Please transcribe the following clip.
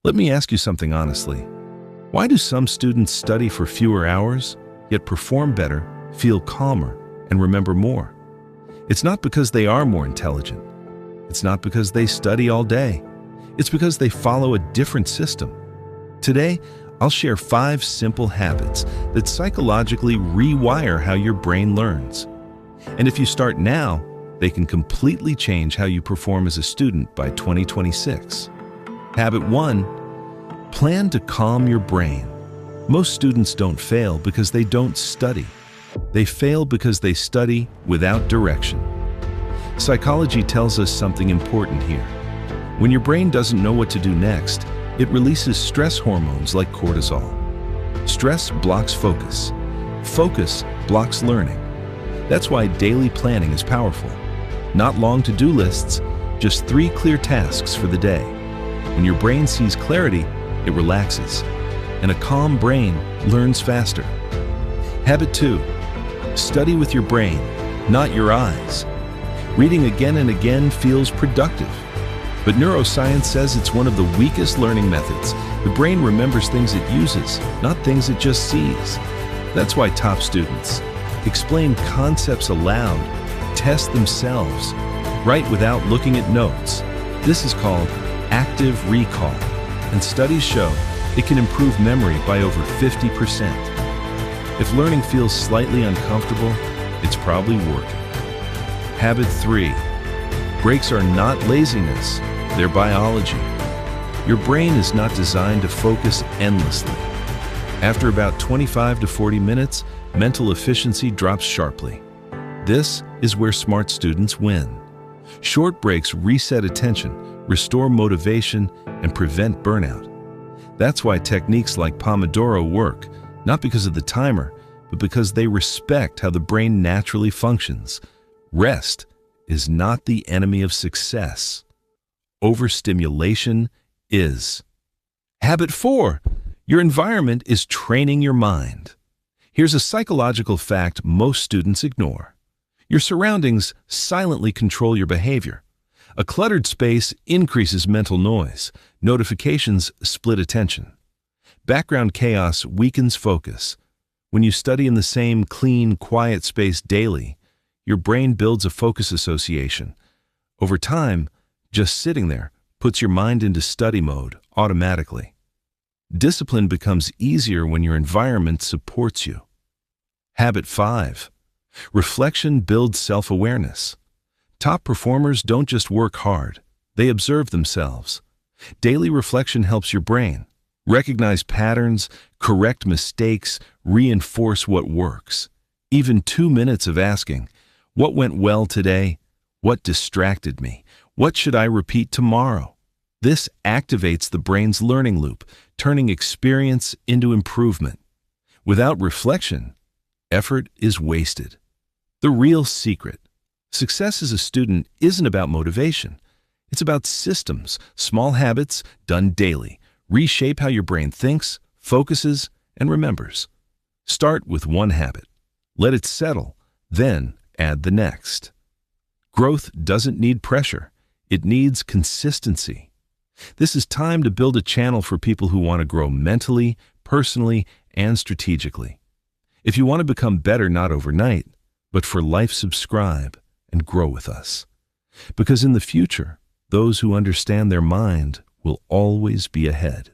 Let me ask you something honestly. Why do some students study for fewer hours, yet perform better, feel calmer, and remember more? It's not because they are more intelligent. It's not because they study all day. It's because they follow a different system. Today, I'll share 5 simple habits that psychologically rewire how your brain learns. And if you start now, they can completely change how you perform as a student by 2026. Habit 1, plan to calm your brain. Most students don't fail because they don't study. They fail because they study without direction. Psychology tells us something important here. When your brain doesn't know what to do next, it releases stress hormones like cortisol. Stress blocks focus. Focus blocks learning. That's why daily planning is powerful. Not long to-do lists, just 3 clear tasks for the day. When your brain sees clarity, it relaxes. And a calm brain learns faster. Habit 2, study with your brain, not your eyes. Reading again and again feels productive. But neuroscience says it's one of the weakest learning methods. The brain remembers things it uses, not things it just sees. That's why top students explain concepts aloud, test themselves, write without looking at notes. This is called active recall, and studies show it can improve memory by over 50%. If learning feels slightly uncomfortable, it's probably working. Habit 3, breaks are not laziness, they're biology. Your brain is not designed to focus endlessly. After about 25 to 40 minutes, mental efficiency drops sharply. This is where smart students win. Short breaks reset attention, restore motivation, and prevent burnout. That's why techniques like Pomodoro work, not because of the timer, but because they respect how the brain naturally functions. Rest is not the enemy of success. Overstimulation is. Habit 4, your environment is training your mind. Here's a psychological fact most students ignore. Your surroundings silently control your behavior. A cluttered space increases mental noise. Notifications split attention. Background chaos weakens focus. When you study in the same clean, quiet space daily, your brain builds a focus association. Over time, just sitting there puts your mind into study mode automatically. Discipline becomes easier when your environment supports you. Habit 5, reflection builds self-awareness. Top performers don't just work hard, they observe themselves. Daily reflection helps your brain recognize patterns, correct mistakes, reinforce what works. Even 2 minutes of asking, what went well today? What distracted me? What should I repeat tomorrow? This activates the brain's learning loop, turning experience into improvement. Without reflection, effort is wasted. The real secret: success as a student isn't about motivation. It's about systems, small habits done daily. Reshape how your brain thinks, focuses, and remembers. Start with one habit. Let it settle, then add the next. Growth doesn't need pressure. It needs consistency. This is time to build a channel for people who want to grow mentally, personally, and strategically. If you want to become better not overnight, but for life, subscribe and grow with us. Because in the future, those who understand their mind will always be ahead.